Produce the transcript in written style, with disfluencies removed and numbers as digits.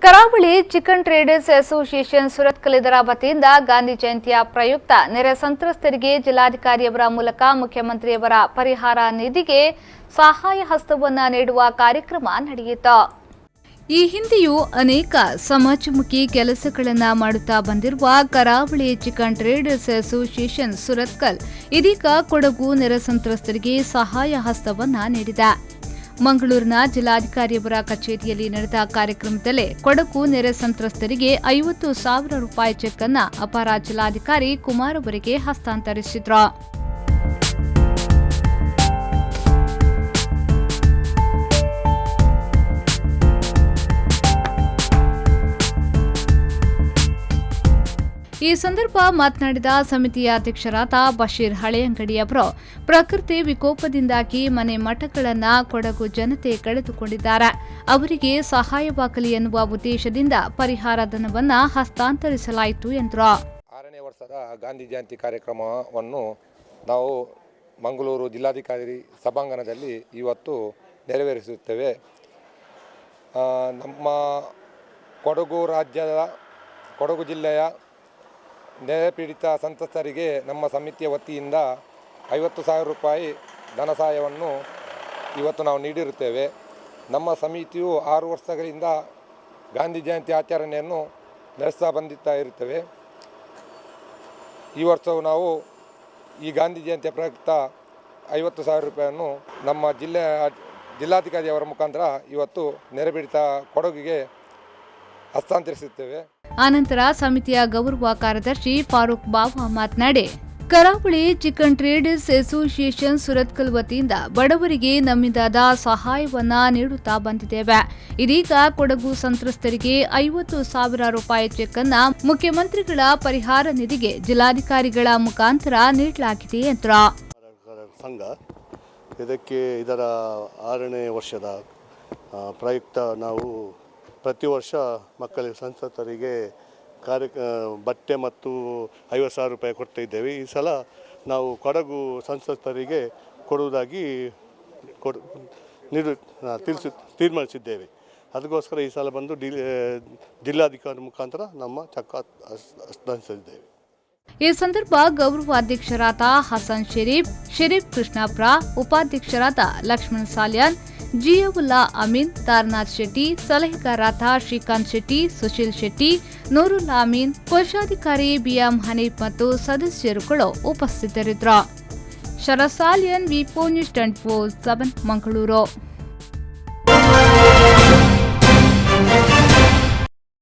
ಕರಾವಳಿ chicken traders association Surathkal ಇದರ ವತಿಯಿಂದ ಗಾಂಧಿ ಜಯಂತಿಯ ಪ್ರಯುಕ್ತ ನೆರೆ ಸಂತ್ರಸ್ತರಿಗೆ ಜಿಲ್ಲಾಧಿಕಾರಿಯವರ ಮೂಲಕ ಮುಖ್ಯಮಂತ್ರಿಯವರ ಪರಿಹಾರ ನಿಧಿಗೆ ಸಹಾಯ ಹಸ್ತವನ್ನು ನೀಡುವ ಕಾರ್ಯಕ್ರಮ ನಡೆಯಿತು. ಈ ಹಿಂದೆಯೂ ಅನೇಕ ಸಮಾಜಮುಖಿ ಕೆಲಸಗಳನ್ನು ಮಾಡುತ್ತಾ ಬಂದಿರುವ ಕರಾವಳಿ ಚಿಕನ್ ಟ್ರೇಡರ್ಸ್ ಅಸೋಸಿಯೇಷನ್ ಸುರತ್ಕಲ್ ಇದೀಗ ಕೊಡಗು ನೆರೆ ಸಂತ್ರಸ್ತರಿಗೆ ಸಹಾಯ ಹಸ್ತವನ್ನು ನೀಡಿದೆ. ಮಂಗಳೂರಿನ ಜಿಲ್ಲಾಧಿಕಾರಿಯವರ ಕಚೇರಿಯಲ್ಲಿ ನಡೆದ ಕಾರ್ಯಕ್ರಮದಲ್ಲಿ ಕೊಡಗು ನೆರೆ ಸಂತ್ರಸ್ತರಿಗೆ 50,000 ರೂಪಾಯಿ ಚೆಕ್ ಅನ್ನು ಅಪರ ಜಿಲ್ಲಾಧಿಕಾರಿ ಕುಮಾರ್ ಅವರಿಗೆ ಹಸ್ತಾಂತರಿಸಿದರು. ಈ ಸಂದರ್ಭ ಮಾತನಾಡಿದ ಸಮಿತಿಯ ಅಧ್ಯಕ್ಷರಾದ ಬಶೀರ್ ಹಳೆಯಂಗಡಿ ಅವರು, ಪ್ರಕೃತಿ ವಿಕೋಪದಿಂದಾಗಿ ಮನೆ ಮಠಗಳನ್ನು ಕೊಡಗು ಜನತೆ ಕಳೆದುಕೊಂಡಿದ್ದಾರೆ. ಅವರಿಗೆ ಸಹಾಯವಾಗಲಿ ಎನ್ನುವ ಉದ್ದೇಶದಿಂದ ಪರಿಹಾರ ಧನವನ್ನು ಹಸ್ತಾಂತರಿಸಲಾಯಿತು ಎಂದರು. 6ನೇ ವರ್ಷದ ಗಾಂಧಿ ಜಯಂತಿ ಕಾರ್ಯಕ್ರಮವನ್ನು ನಾವು ಮಂಗಳೂರು ಜಿಲ್ಲಾಧಿಕಾರಿ ಸಭಾಂಗಣದಲ್ಲಿ ಇವತ್ತು ನೆರವೇರಿಸುತ್ತೇವೆ. ನಮ್ಮ ಕೊಡಗು ಜಿಲ್ಲೆಯ ನೆರೆ ಪೀಡಿತ ಸಂತ್ರಸ್ತರಿಗೆ ನಮ್ಮ ಸಮಿತಿಯ ವತಿಯಿಂದ 50,000 ರೂಪಾಯಿ ಧನ ಸಹಾಯವನ್ನು ಇವತ್ತು ನಾವು ನೀಡಿರುತ್ತೇವೆ. ನಮ್ಮ ಸಮಿತಿಯು 6 ವರ್ಷಗಳಿಂದ ಗಾಂಧಿ ಜಯಂತಿ ಆಚರಣೆಯನ್ನು ನಡೆಸ್ತಾ ಬಂದಿತ್ತಾ ಇರುತ್ತೇವೆ. ಈ ವರ್ಷವು ನಾವು ಈ ಗಾಂಧಿ ಜಯಂತಿಯ ಪ್ರಯುಕ್ತ 50,000 ರೂಪಾಯಿಯನ್ನು ನಮ್ಮ ಜಿಲ್ಲಾಧಿಕಾರಿಯವರ ಮುಖಾಂತರ ಇವತ್ತು ನೆರೆಪೀಡಿತ ಕೊಡಗಿಗೆ ಹಸ್ತಾಂತರಿಸುತ್ತೇವೆ. ಆನಂತರ ಸಮಿತಿಯ ಗೌರವ ಕಾರ್ಯದರ್ಶಿ ಫಾರೂಕ್ ಬಾವಾ ಮಾತನಾಡಿ, ಕರಾವಳಿ ಚಿಕನ್ ಟ್ರೇಡರ್ಸ್ ಅಸೋಸಿಯೇಷನ್ ಸುರತ್ಕಲ್ ವತಿಯಿಂದ ಬಡವರಿಗೆ ನಮ್ಮಿಂದಾದ ಸಹಾಯವನ್ನ ನೀಡುತ್ತಾ ಬಂದಿದ್ದೇವೆ. ಇದೀಗ ಕೊಡಗು ಸಂತ್ರಸ್ತರಿಗೆ 50,000 ರೂಪಾಯಿ ಚೆಕ್ ಅನ್ನು ಮುಖ್ಯಮಂತ್ರಿಗಳ ಪರಿಹಾರ ನಿಧಿಗೆ ಜಿಲ್ಲಾಧಿಕಾರಿಗಳ ಮುಖಾಂತರ ನೀಡಲಾಗಿದೆ ಎಂದರು. ಸಂಘ ಇದರ 6ನೇ ವರ್ಷದ ಪ್ರಯುಕ್ತ ನಾವು ಪ್ರತಿ ವರ್ಷ ಮಕ್ಕಳ ಸಂತ್ರಸ್ತರಿಗೆ ಬಟ್ಟೆ ಮತ್ತು 50,000 ರೂಪಾಯಿ ಕೊಡ್ತಾ ಇದ್ದೇವೆ. ಈ ಸಲ ನಾವು ಕೊಡಗು ಸಂತ್ರಸ್ತರಿಗೆ ಕೊಡುವುದಾಗಿ ತೀರ್ಮಾನಿಸಿದ್ದೇವೆ. ಅದಕ್ಕೋಸ್ಕರ ಈ ಸಲ ಬಂದು ಜಿಲ್ಲಾಧಿಕಾರಿ ಮುಖಾಂತರ ನಮ್ಮ ಚೆಕ್ ಹಸ್ತಾಂತರಿಸಿದ್ದೇವೆ. ಈ ಸಂದರ್ಭ ಗೌರವಾಧ್ಯಕ್ಷರಾದ ಹಸನ್ ಶರೀಫ್ ಕೃಷ್ಣಾಪುರ, ಉಪಾಧ್ಯಕ್ಷರಾದ ಲಕ್ಷ್ಮಣ್ ಸಾಲ್ಯಾನ್, ಜಿಯಾವುಲ್ಲಾ ಅಮೀನ್, ತಾರನಾಥ್ ಶೆಟ್ಟಿ, ಸಲಹೆಗಾರರಾದ ಶ್ರೀಕಾಂತ್ ಶೆಟ್ಟಿ, ಸುಶೀಲ್ ಶೆಟ್ಟಿ, ನೂರುಲ್ಲಾ ಅಮೀನ್, ಕೋಶಾಧಿಕಾರಿ ಬಿಎಂ ಹನೀಫ್ ಮತ್ತು ಸದಸ್ಯರುಗಳು ಉಪಸ್ಥಿತರಿದ್ದರು. ಶರಸಾಲಿಯನ್, ವಿ4 ನ್ಯೂಸ್ 24/7 ಮಂಗಳೂರು.